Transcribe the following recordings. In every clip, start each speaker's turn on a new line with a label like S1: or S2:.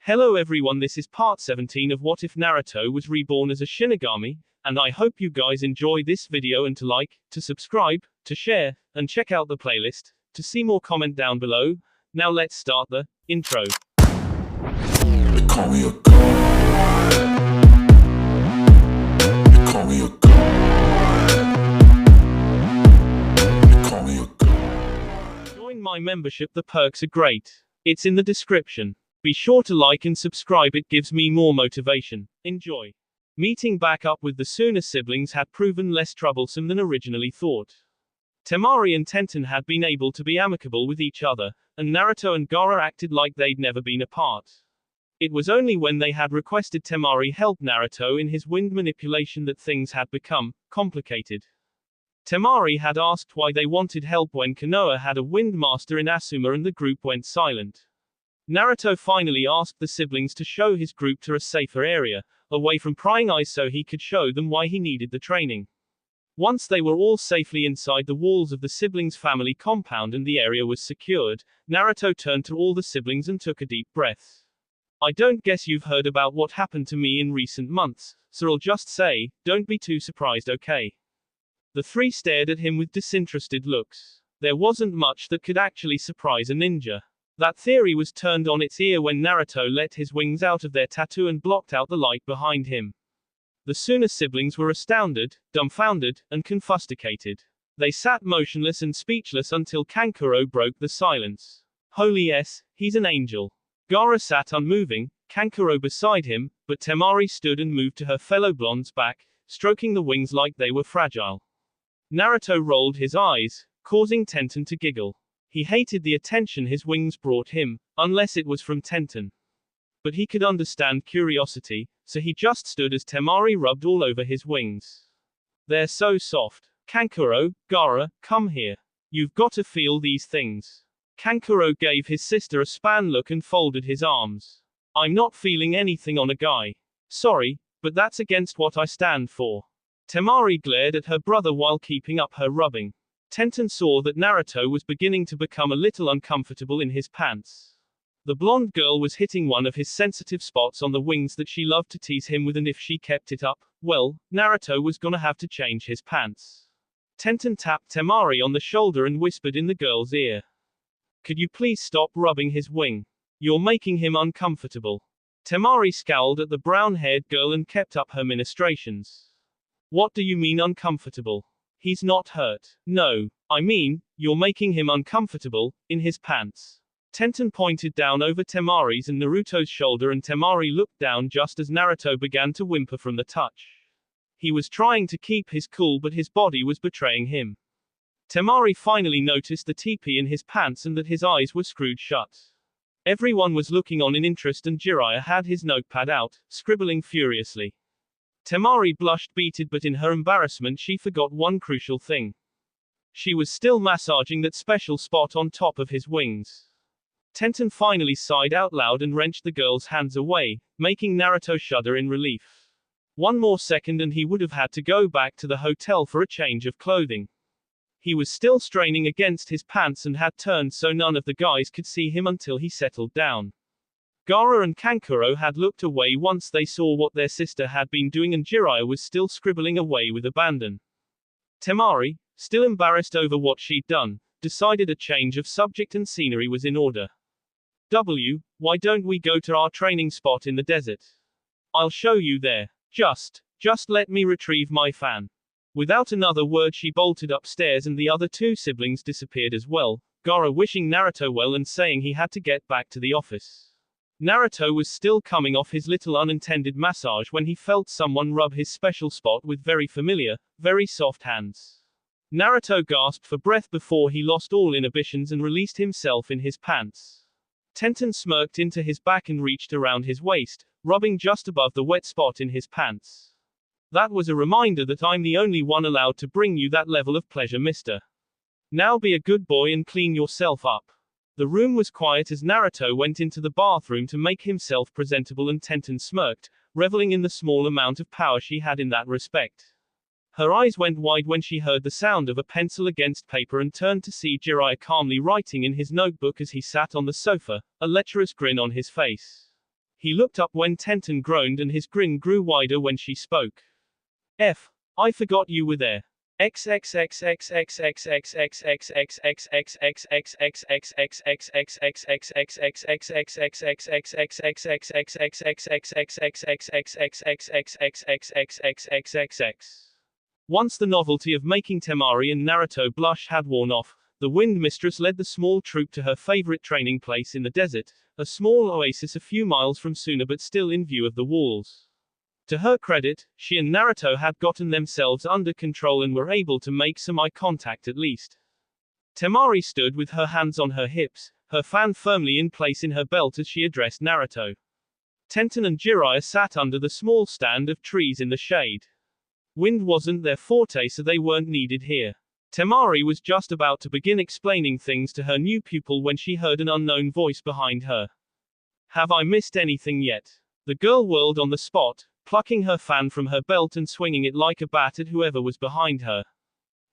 S1: Hello everyone, this is part 17 of What If Naruto Was Reborn as a Shinigami, and I hope you guys enjoy this video and to like, to subscribe, to share, and check out the playlist. To see more, comment down below. Now let's start the intro.
S2: They call me a god. They call me a god. They call me a god.
S1: Join my membership, the perks are great. It's in the description. Be sure to like and subscribe, it gives me more motivation. Enjoy. Meeting back up with the Suna siblings had proven less troublesome than originally thought. Temari and Tenten had been able to be amicable with each other, and Naruto and Gaara acted like they'd never been apart. It was only when they had requested Temari help Naruto in his wind manipulation that things had become complicated. Temari had asked why they wanted help when Konoha had a wind master in Asuma and the group went silent. Naruto finally asked the siblings to show his group to a safer area, away from prying eyes, so he could show them why he needed the training. Once they were all safely inside the walls of the siblings' family compound and the area was secured, Naruto turned to all the siblings and took a deep breath. I don't guess you've heard about what happened to me in recent months, so I'll just say, don't be too surprised, okay? The three stared at him with disinterested looks. There wasn't much that could actually surprise a ninja. That theory was turned on its ear when Naruto let his wings out of their tattoo and blocked out the light behind him. The Suna siblings were astounded, dumbfounded, and confusticated. They sat motionless and speechless until Kankuro broke the silence. Holy s, he's an angel. Gaara sat unmoving, Kankuro beside him, but Temari stood and moved to her fellow blonde's back, stroking the wings like they were fragile. Naruto rolled his eyes, causing Tenten to giggle. He hated the attention his wings brought him, unless it was from Tenten. But he could understand curiosity, so he just stood as Temari rubbed all over his wings. They're so soft. Kankuro, Gaara, come here. You've got to feel these things. Kankuro gave his sister a span look and folded his arms. I'm not feeling anything on a guy. Sorry, but that's against what I stand for. Temari glared at her brother while keeping up her rubbing. Tenten saw that Naruto was beginning to become a little uncomfortable in his pants. The blonde girl was hitting one of his sensitive spots on the wings that she loved to tease him with, and if she kept it up, well, Naruto was gonna have to change his pants. Tenten tapped Temari on the shoulder and whispered in the girl's ear. Could you please stop rubbing his wing? You're making him uncomfortable. Temari scowled at the brown-haired girl and kept up her ministrations. What do you mean uncomfortable? He's not hurt. No, I mean, you're making him uncomfortable, in his pants. Tenten pointed down over Temari's and Naruto's shoulder, and Temari looked down just as Naruto began to whimper from the touch. He was trying to keep his cool, but his body was betraying him. Temari finally noticed the teepee in his pants and that his eyes were screwed shut. Everyone was looking on in interest, and Jiraiya had his notepad out, scribbling furiously. Temari blushed beated, but in her embarrassment she forgot one crucial thing. She was still massaging that special spot on top of his wings. Tenten finally sighed out loud and wrenched the girl's hands away, making Naruto shudder in relief. One more second and he would have had to go back to the hotel for a change of clothing. He was still straining against his pants and had turned so none of the guys could see him until he settled down. Gaara and Kankuro had looked away once they saw what their sister had been doing, and Jiraiya was still scribbling away with abandon. Temari, still embarrassed over what she'd done, decided a change of subject and scenery was in order. Why don't we go to our training spot in the desert? I'll show you there. Just let me retrieve my fan. Without another word she bolted upstairs and the other two siblings disappeared as well, Gaara wishing Naruto well and saying he had to get back to the office. Naruto was still coming off his little unintended massage when he felt someone rub his special spot with very familiar, very soft hands. Naruto gasped for breath before he lost all inhibitions and released himself in his pants. Tenten smirked into his back and reached around his waist, rubbing just above the wet spot in his pants. That was a reminder that I'm the only one allowed to bring you that level of pleasure, mister. Now be a good boy and clean yourself up. The room was quiet as Naruto went into the bathroom to make himself presentable, and Tenten smirked, reveling in the small amount of power she had in that respect. Her eyes went wide when she heard the sound of a pencil against paper and turned to see Jiraiya calmly writing in his notebook as he sat on the sofa, a lecherous grin on his face. He looked up when Tenten groaned and his grin grew wider when she spoke. I forgot you were there. Once the novelty of making Temari and Naruto blush had worn off, the Wind Mistress led the small troop to her favorite training place in the desert, a small oasis a few miles from Suna but still in view of the walls. To her credit, she and Naruto had gotten themselves under control and were able to make some eye contact at least. Temari stood with her hands on her hips, her fan firmly in place in her belt as she addressed Naruto. Tenten and Jiraiya sat under the small stand of trees in the shade. Wind wasn't their forte, so they weren't needed here. Temari was just about to begin explaining things to her new pupil when she heard an unknown voice behind her. Have I missed anything yet? The girl whirled on the spot, plucking her fan from her belt and swinging it like a bat at whoever was behind her.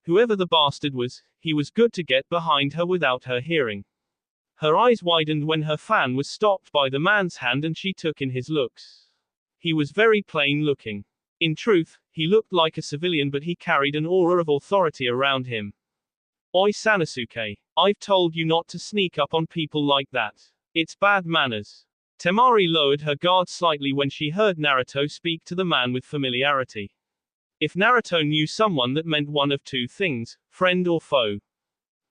S1: Whoever the bastard was, he was good to get behind her without her hearing. Her eyes widened when her fan was stopped by the man's hand and she took in his looks. He was very plain looking. In truth, he looked like a civilian, but he carried an aura of authority around him. Oi Sanosuke, I've told you not to sneak up on people like that. It's bad manners. Temari lowered her guard slightly when she heard Naruto speak to the man with familiarity. If Naruto knew someone, that meant one of two things, friend or foe.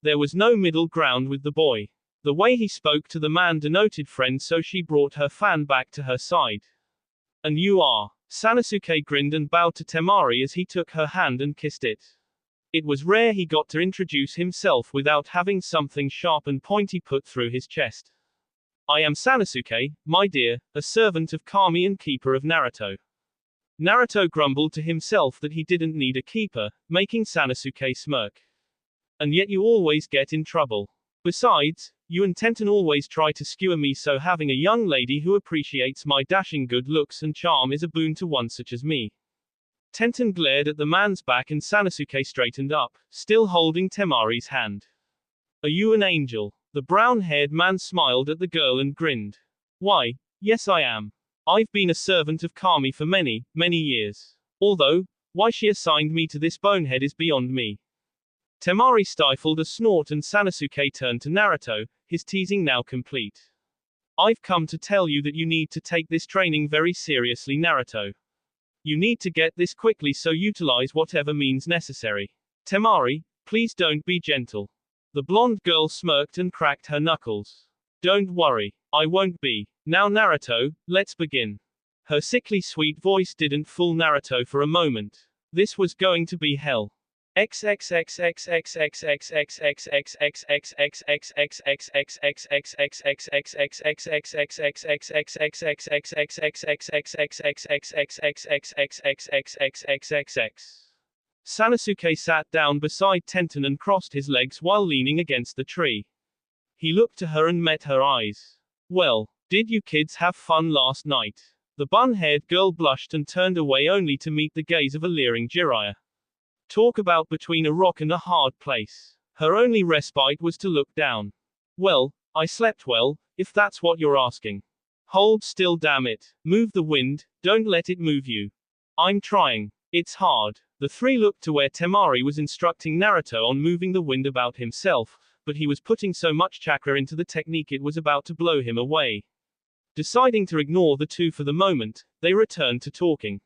S1: There was no middle ground with the boy. The way he spoke to the man denoted friend, so she brought her fan back to her side. And you are? Sanosuke grinned and bowed to Temari as he took her hand and kissed it. It was rare he got to introduce himself without having something sharp and pointy put through his chest. I am Sanosuke, my dear, a servant of Kami and keeper of Naruto. Naruto grumbled to himself that he didn't need a keeper, making Sanosuke smirk. And yet you always get in trouble. Besides, you and Tenten always try to skewer me, so having a young lady who appreciates my dashing good looks and charm is a boon to one such as me. Tenten glared at the man's back and Sanosuke straightened up, still holding Temari's hand. Are you an angel? The brown-haired man smiled at the girl and grinned. Why, yes I am. I've been a servant of Kami for many, many years. Although, why she assigned me to this bonehead is beyond me. Temari stifled a snort and Sanosuke turned to Naruto, his teasing now complete. I've come to tell you that you need to take this training very seriously, Naruto. You need to get this quickly, so utilize whatever means necessary. Temari, please don't be gentle. The blonde girl smirked and cracked her knuckles. Don't worry, I won't be. Now Naruto, let's begin. Her sickly sweet voice didn't fool Naruto for a moment. This was going to be hell. Sanosuke sat down beside Tenten and crossed his legs while leaning against the tree. He looked to her and met her eyes. Well, did you kids have fun last night? The bun-haired girl blushed and turned away only to meet the gaze of a leering Jiraiya. Talk about between a rock and a hard place. Her only respite was to look down. Well, I slept well, if that's what you're asking. Hold still, damn it. Move the wind, don't let it move you. I'm trying. It's hard. The three looked to where Temari was instructing Naruto on moving the wind about himself, but he was putting so much chakra into the technique it was about to blow him away. Deciding to ignore the two for the moment, they returned to talking.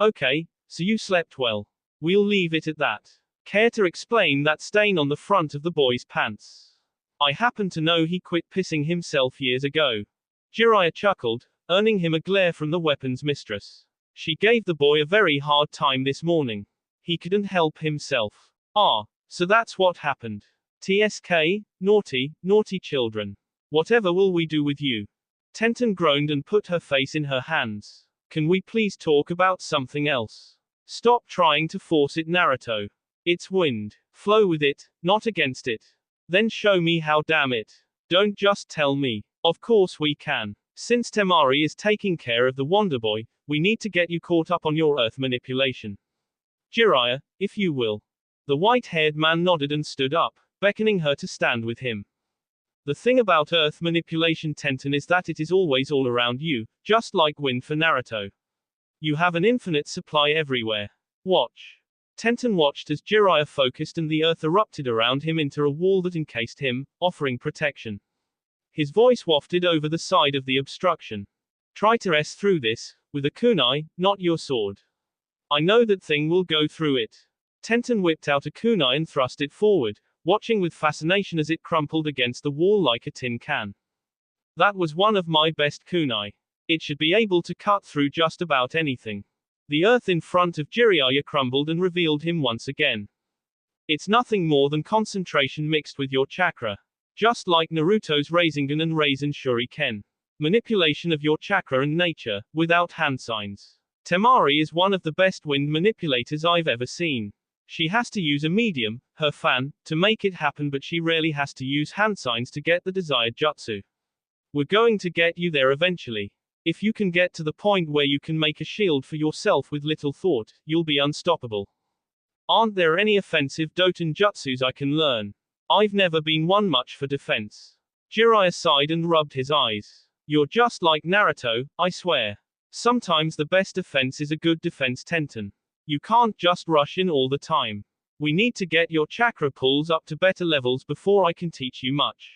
S1: Okay, so you slept well. We'll leave it at that. Care to explain that stain on the front of the boy's pants? I happen to know he quit pissing himself years ago. Jiraiya chuckled, earning him a glare from the weapons mistress. She gave the boy a very hard time this morning. He couldn't help himself. Ah, so that's what happened. TSK, naughty, naughty children. Whatever will we do with you? Tenten groaned and put her face in her hands. Can we please talk about something else? Stop trying to force it, Naruto. It's wind. Flow with it, not against it. Then show me how, damn it. Don't just tell me. Of course we can. Since Temari is taking care of the Wonder Boy, we need to get you caught up on your earth manipulation. Jiraiya, if you will. The white-haired man nodded and stood up, beckoning her to stand with him. The thing about earth manipulation Tenten is that it is always all around you, just like wind for Naruto. You have an infinite supply everywhere. Watch. Tenten watched as Jiraiya focused and the earth erupted around him into a wall that encased him, offering protection. His voice wafted over the side of the obstruction. Try to S through this, with a kunai, not your sword. I know that thing will go through it. Tenten whipped out a kunai and thrust it forward, watching with fascination as it crumpled against the wall like a tin can. That was one of my best kunai. It should be able to cut through just about anything. The earth in front of Jiraiya crumbled and revealed him once again. It's nothing more than concentration mixed with your chakra. Just like Naruto's Rasengan and Rasen Shuriken. Manipulation of your chakra and nature, without hand signs. Temari is one of the best wind manipulators I've ever seen. She has to use a medium, her fan, to make it happen, but she rarely has to use hand signs to get the desired jutsu. We're going to get you there eventually. If you can get to the point where you can make a shield for yourself with little thought, you'll be unstoppable. Aren't there any offensive Doton jutsus I can learn? I've never been one much for defense. Jiraiya sighed and rubbed his eyes. You're just like Naruto, I swear. Sometimes the best defense is a good defense Tenten. You can't just rush in all the time. We need to get your chakra pulls up to better levels before I can teach you much.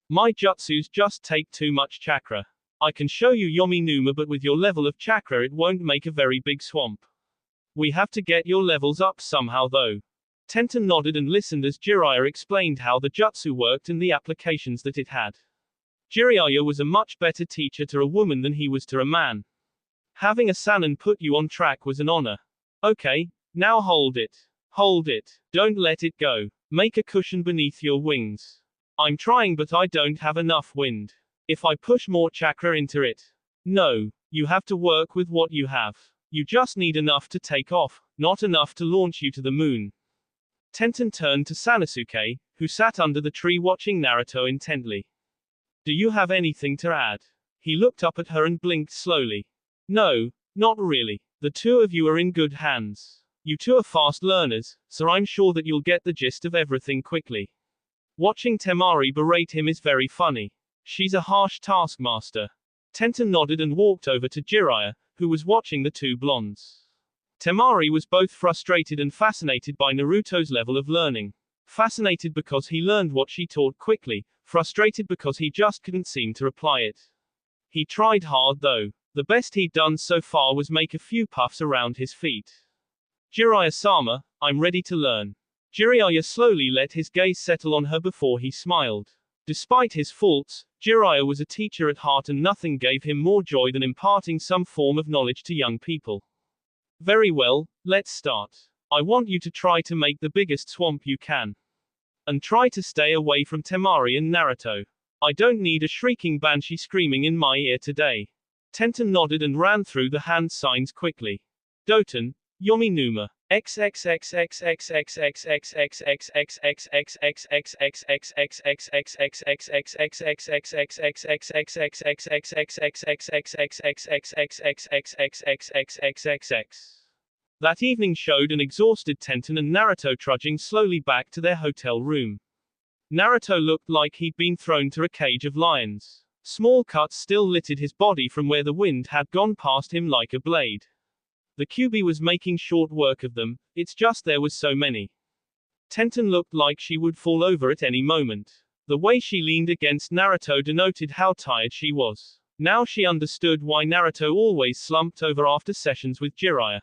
S1: My jutsus just take too much chakra. I can show you Yomi Numa, but with your level of chakra it won't make a very big swamp. We have to get your levels up somehow though. Tenten nodded and listened as Jiraiya explained how the jutsu worked and the applications that it had. Jiraiya was a much better teacher to a woman than he was to a man. Having a Sannin put you on track was an honor. Okay, now hold it. Hold it. Don't let it go. Make a cushion beneath your wings. I'm trying, but I don't have enough wind. If I push more chakra into it. No, you have to work with what you have. You just need enough to take off, not enough to launch you to the moon. Tenten turned to Sanosuke, who sat under the tree watching Naruto intently. Do you have anything to add? He looked up at her and blinked slowly. No, not really. The two of you are in good hands. You two are fast learners, so I'm sure that you'll get the gist of everything quickly. Watching Temari berate him is very funny. She's a harsh taskmaster. Tenten nodded and walked over to Jiraiya, who was watching the two blondes. Temari was both frustrated and fascinated by Naruto's level of learning. Fascinated because he learned what she taught quickly, frustrated because he just couldn't seem to apply it. He tried hard though. The best he'd done so far was make a few puffs around his feet. Jiraiya-sama, I'm ready to learn. Jiraiya slowly let his gaze settle on her before he smiled. Despite his faults, Jiraiya was a teacher at heart and nothing gave him more joy than imparting some form of knowledge to young people. Very well, let's start. I want you to try to make the biggest swamp you can. And try to stay away from Temari and Naruto. I don't need a shrieking banshee screaming in my ear today. Tenten nodded and ran through the hand signs quickly. Doton, Yomi Numa. That evening showed an exhausted Tenten and Naruto trudging slowly back to their hotel room. Naruto looked like he'd been thrown to a cage of lions. Small cuts still littered his body from where the wind had gone past him like a blade. The QB was making short work of them, it's just there was so many. Tenten looked like she would fall over at any moment. The way she leaned against Naruto denoted how tired she was. Now she understood why Naruto always slumped over after sessions with Jiraiya.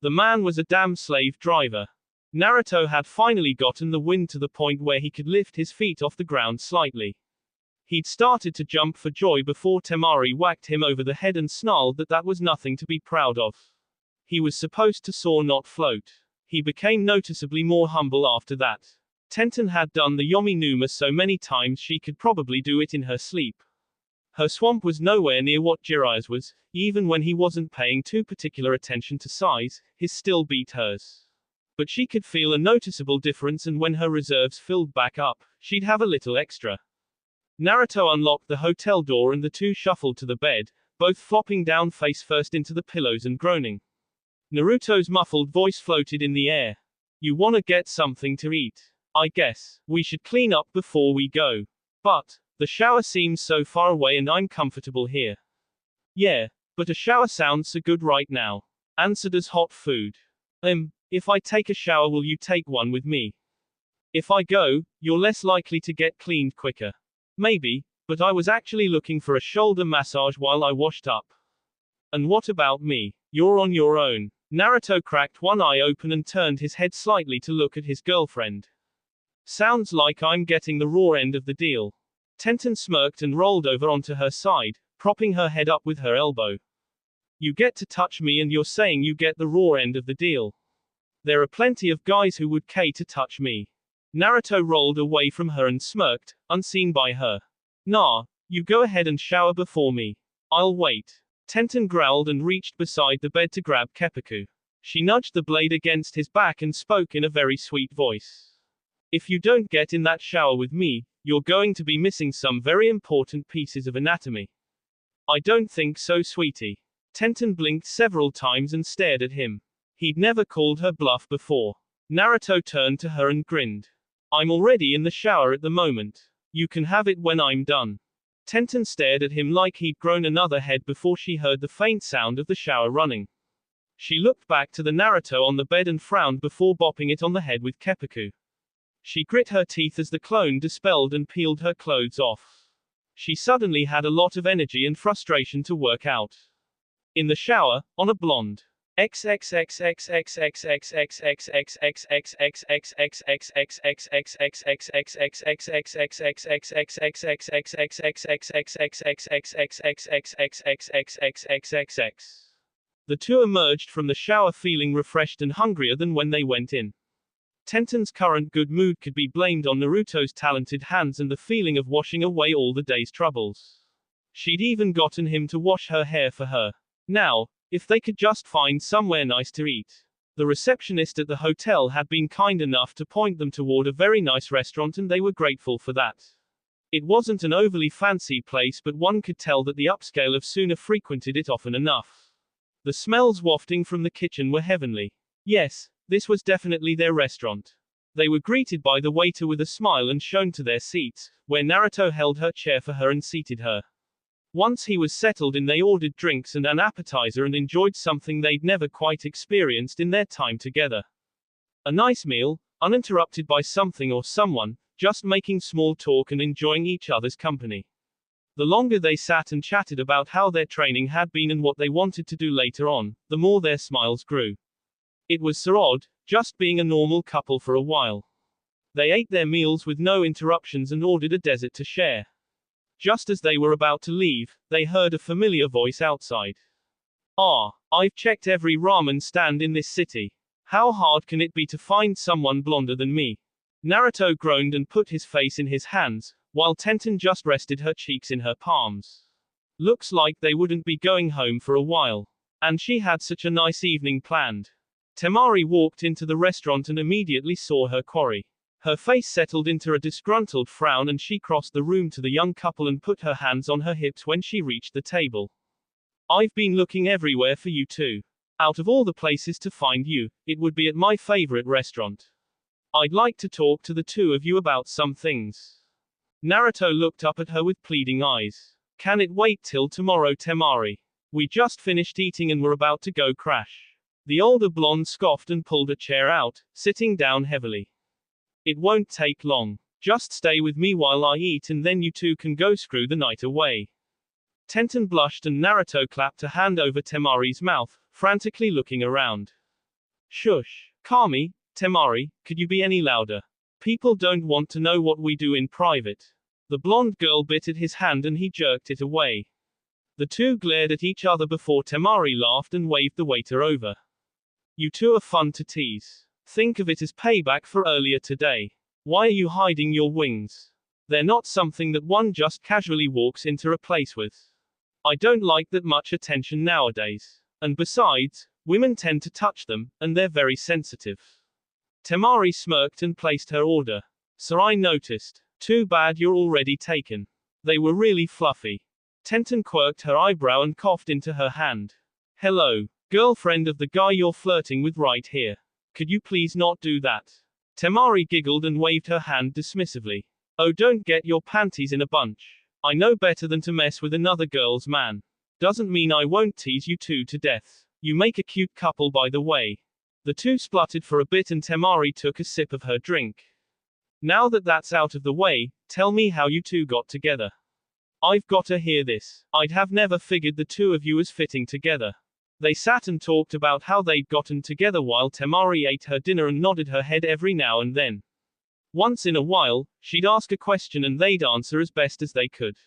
S1: The man was a damn slave driver. Naruto had finally gotten the wind to the point where he could lift his feet off the ground slightly. He'd started to jump for joy before Temari whacked him over the head and snarled that that was nothing to be proud of. He was supposed to soar, not float. He became noticeably more humble after that. Tenten had done the Yomi Numa so many times she could probably do it in her sleep. Her swamp was nowhere near what Jiraiya's was, even when he wasn't paying too particular attention to size, his still beat hers. But she could feel a noticeable difference, and when her reserves filled back up, she'd have a little extra. Naruto unlocked the hotel door and the two shuffled to the bed, both flopping down face first into the pillows and groaning. Naruto's muffled voice floated in the air. You wanna get something to eat? I guess. We should clean up before we go. But, the shower seems so far away and I'm comfortable here. Yeah, but a shower sounds so good right now. Answered as hot food. If I take a shower, will you take one with me? If I go, you're less likely to get cleaned quicker. Maybe, but I was actually looking for a shoulder massage while I washed up. And what about me? You're on your own. Naruto cracked one eye open and turned his head slightly to look at his girlfriend. Sounds like I'm getting the raw end of the deal. Tenten smirked and rolled over onto her side, propping her head up with her elbow. You get to touch me and you're saying you get the raw end of the deal. There are plenty of guys who would care to touch me. Naruto rolled away from her and smirked, unseen by her. Nah, you go ahead and shower before me. I'll wait. Tenten growled and reached beside the bed to grab Keppaku. She nudged the blade against his back and spoke in a very sweet voice. If you don't get in that shower with me, you're going to be missing some very important pieces of anatomy. I don't think so, sweetie. Tenten blinked several times and stared at him. He'd never called her bluff before. Naruto turned to her and grinned. I'm already in the shower at the moment. You can have it when I'm done. Tenten stared at him like he'd grown another head before she heard the faint sound of the shower running. She looked back to the Naruto on the bed and frowned before bopping it on the head with Keppaku. She grit her teeth as the clone dispelled and peeled her clothes off. She suddenly had a lot of energy and frustration to work out. In the shower, on a blonde. The two emerged from the shower feeling refreshed and hungrier than when they went in. Tenten's current good mood could be blamed on Naruto's talented hands and the feeling of washing away all the day's troubles. She'd even gotten him to wash her hair for her. Now, if they could just find somewhere nice to eat. The receptionist at the hotel had been kind enough to point them toward a very nice restaurant and they were grateful for that. It wasn't an overly fancy place, but one could tell that the upscale of Suna frequented it often enough. The smells wafting from the kitchen were heavenly. Yes, this was definitely their restaurant. They were greeted by the waiter with a smile and shown to their seats, where Naruto held her chair for her and seated her. Once he was settled in, they ordered drinks and an appetizer and enjoyed something they'd never quite experienced in their time together. A nice meal, uninterrupted by something or someone, just making small talk and enjoying each other's company. The longer they sat and chatted about how their training had been and what they wanted to do later on, the more their smiles grew. It was so odd, just being a normal couple for a while. They ate their meals with no interruptions and ordered a dessert to share. Just as they were about to leave, they heard a familiar voice outside. I've checked every ramen stand in this city. How hard can it be to find someone blonder than me? Naruto groaned and put his face in his hands, while Tenten just rested her cheeks in her palms. Looks like they wouldn't be going home for a while. And she had such a nice evening planned. Temari walked into the restaurant and immediately saw her quarry. Her face settled into a disgruntled frown and she crossed the room to the young couple and put her hands on her hips when she reached the table. I've been looking everywhere for you too. Out of all the places to find you, it would be at my favorite restaurant. I'd like to talk to the two of you about some things. Naruto looked up at her with pleading eyes. Can it wait till tomorrow, Temari? We just finished eating and we're about to go crash. The older blonde scoffed and pulled a chair out, sitting down heavily. It won't take long. Just stay with me while I eat and then you two can go screw the night away. Tenten blushed and Naruto clapped a hand over Temari's mouth, frantically looking around. Shush. Kami, Temari, could you be any louder? People don't want to know what we do in private. The blonde girl bit at his hand and he jerked it away. The two glared at each other before Temari laughed and waved the waiter over. You two are fun to tease. Think of it as payback for earlier today. Why are you hiding your wings? They're not something that one just casually walks into a place with. I don't like that much attention nowadays. And besides, women tend to touch them, and they're very sensitive. Temari smirked and placed her order. So I noticed. Too bad you're already taken. They were really fluffy. Tenten quirked her eyebrow and coughed into her hand. Hello, girlfriend of the guy you're flirting with right here. Could you please not do that? Temari giggled and waved her hand dismissively. Oh, don't get your panties in a bunch. I know better than to mess with another girl's man. Doesn't mean I won't tease you two to death. You make a cute couple, by the way. The two spluttered for a bit and Temari took a sip of her drink. Now that that's out of the way, tell me how you two got together. I've gotta hear this. I'd have never figured the two of you as fitting together. They sat and talked about how they'd gotten together while Temari ate her dinner and nodded her head every now and then. Once in a while, she'd ask a question and they'd answer as best as they could.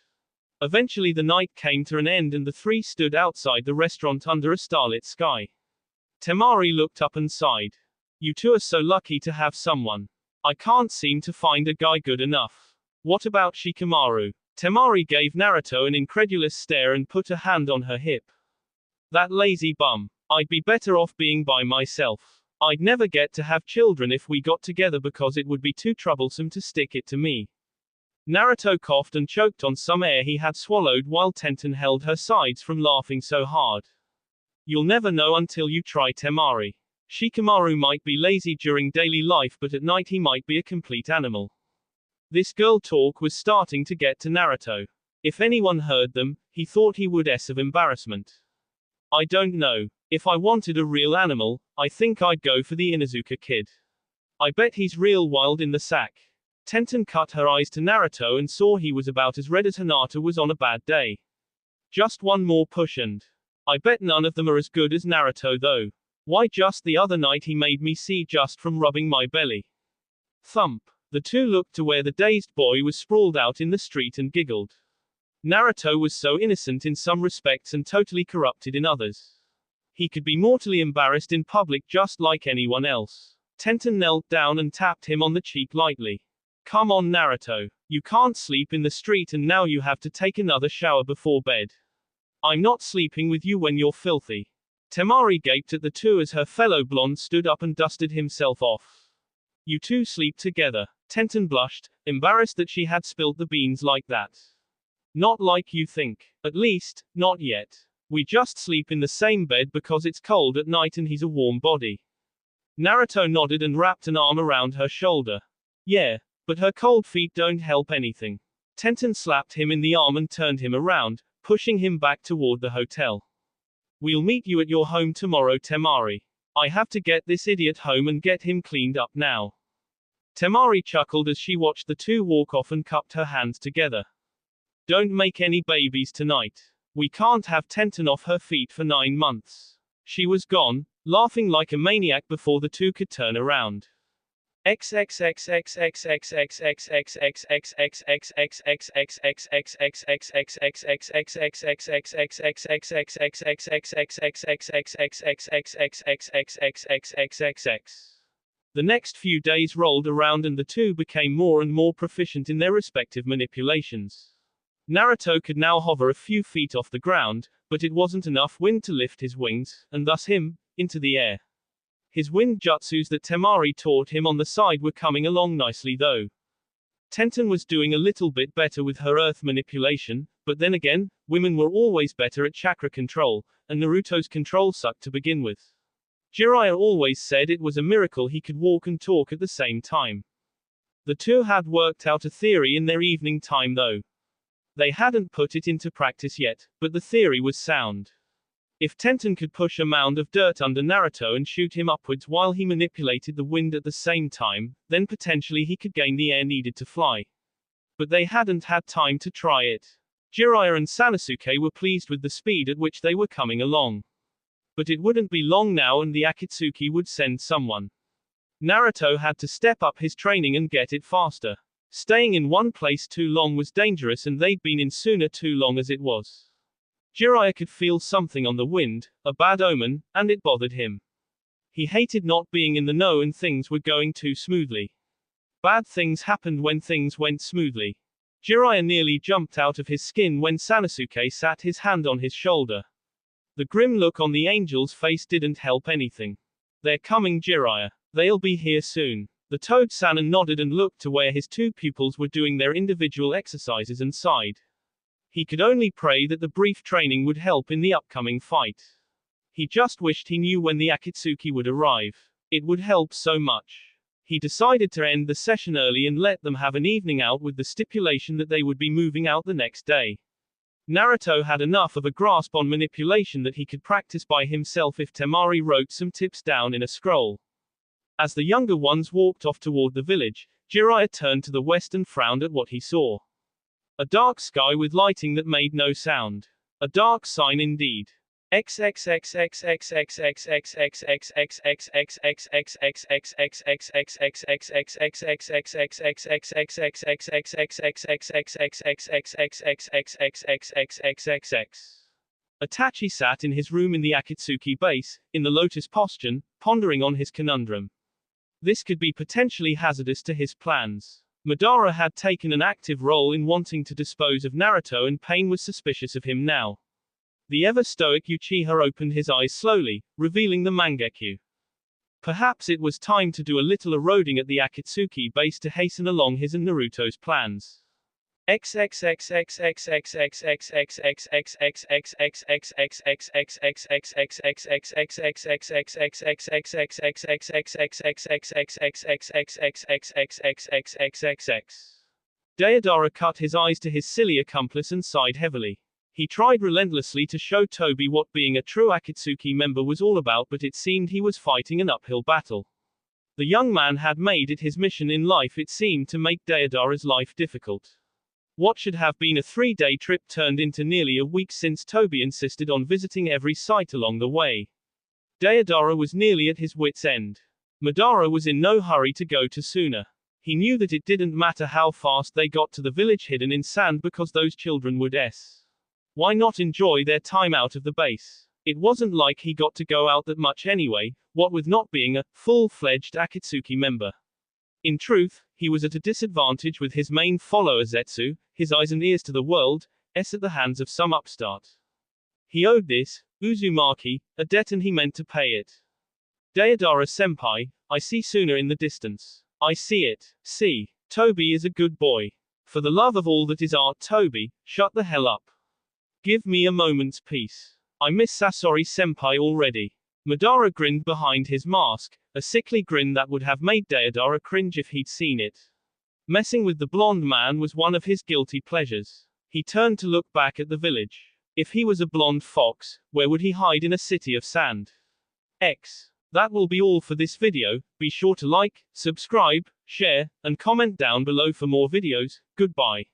S1: Eventually the night came to an end and the three stood outside the restaurant under a starlit sky. Temari looked up and sighed. You two are so lucky to have someone. I can't seem to find a guy good enough. What about Shikamaru? Temari gave Naruto an incredulous stare and put a hand on her hip. That lazy bum. I'd be better off being by myself. I'd never get to have children if we got together because it would be too troublesome to stick it to me. Naruto coughed and choked on some air he had swallowed while Tenten held her sides from laughing so hard. You'll never know until you try, Temari. Shikamaru might be lazy during daily life, but at night he might be a complete animal. This girl talk was starting to get to Naruto. If anyone heard them, he thought he would s of embarrassment. I don't know. If I wanted a real animal, I think I'd go for the Inuzuka kid. I bet he's real wild in the sack. Tenten cut her eyes to Naruto and saw he was about as red as Hinata was on a bad day. Just one more push and I bet none of them are as good as Naruto though. Why, just the other night he made me see just from rubbing my belly. Thump. The two looked to where the dazed boy was sprawled out in the street and giggled. Naruto was so innocent in some respects and totally corrupted in others. He could be mortally embarrassed in public just like anyone else. Tenten knelt down and tapped him on the cheek lightly. Come on, Naruto. You can't sleep in the street and now you have to take another shower before bed. I'm not sleeping with you when you're filthy. Temari gaped at the two as her fellow blonde stood up and dusted himself off. You two sleep together. Tenten blushed, embarrassed that she had spilled the beans like that. Not like you think. At least, not yet. We just sleep in the same bed because it's cold at night and he's a warm body. Naruto nodded and wrapped an arm around her shoulder. Yeah, but her cold feet don't help anything. Tenten slapped him in the arm and turned him around, pushing him back toward the hotel. We'll meet you at your home tomorrow, Temari. I have to get this idiot home and get him cleaned up now. Temari chuckled as she watched the two walk off and cupped her hands together. Don't make any babies tonight. We can't have Tenten off her feet for 9 months. She was gone, laughing like a maniac before the two could turn around. The next few days rolled around and the two became more and more proficient in their respective manipulations. Naruto could now hover a few feet off the ground, but it wasn't enough wind to lift his wings, and thus him, into the air. His wind jutsus that Temari taught him on the side were coming along nicely though. Tenten was doing a little bit better with her earth manipulation, but then again, women were always better at chakra control, and Naruto's control sucked to begin with. Jiraiya always said it was a miracle he could walk and talk at the same time. The two had worked out a theory in their evening time though. They hadn't put it into practice yet, but the theory was sound. If Tenten could push a mound of dirt under Naruto and shoot him upwards while he manipulated the wind at the same time, then potentially he could gain the air needed to fly. But they hadn't had time to try it. Jiraiya and Sanosuke were pleased with the speed at which they were coming along. But it wouldn't be long now and the Akatsuki would send someone. Naruto had to step up his training and get it faster. Staying in one place too long was dangerous and they'd been in Suna too long as it was. Jiraiya could feel something on the wind, a bad omen, and it bothered him. He hated not being in the know and things were going too smoothly. Bad things happened when things went smoothly. Jiraiya nearly jumped out of his skin when Sanosuke sat his hand on his shoulder. The grim look on the angel's face didn't help anything. They're coming, Jiraiya. They'll be here soon. The Toad-san nodded and looked to where his two pupils were doing their individual exercises and sighed. He could only pray that the brief training would help in the upcoming fight. He just wished he knew when the Akatsuki would arrive. It would help so much. He decided to end the session early and let them have an evening out with the stipulation that they would be moving out the next day. Naruto had enough of a grasp on manipulation that he could practice by himself if Temari wrote some tips down in a scroll. As the younger ones walked off toward the village, Jiraiya turned to the west and frowned at what he saw. A dark sky with lighting that made no sound. A dark sign indeed. Itachi sat in his room in the Akatsuki base, in the lotus posture, pondering on his conundrum. This could be potentially hazardous to his plans. Madara had taken an active role in wanting to dispose of Naruto and Pain was suspicious of him now. The ever-stoic Uchiha opened his eyes slowly, revealing the Mangekyo. Perhaps it was time to do a little eroding at the Akatsuki base to hasten along his and Naruto's plans. Deidara cut his eyes to his silly accomplice and sighed heavily. He tried relentlessly to show Toby what being a true Akatsuki member was all about, but it seemed he was fighting an uphill battle. The young man had made it his mission in life, it seemed, to make Deidara's life difficult. What should have been a 3-day trip turned into nearly a week since Toby insisted on visiting every site along the way. Deidara was nearly at his wit's end. Madara was in no hurry to go to Suna. He knew that it didn't matter how fast they got to the village hidden in sand because those children would Why not enjoy their time out of the base? It wasn't like he got to go out that much anyway, what with not being a full-fledged Akatsuki member. In truth, he was at a disadvantage with his main follower Zetsu, his eyes and ears to the world, at the hands of some upstart. He owed this, Uzumaki, a debt and he meant to pay it. Deidara-senpai, I see Suna in the distance. I see it. See. Toby is a good boy. For the love of all that is art, Toby, shut the hell up. Give me a moment's peace. I miss Sasori-senpai already. Madara grinned behind his mask, a sickly grin that would have made Deidara cringe if he'd seen it. Messing with the blonde man was one of his guilty pleasures. He turned to look back at the village. If he was a blonde fox, where would he hide in a city of sand? That will be all for this video. Be sure to like, subscribe, share, and comment down below for more videos. Goodbye.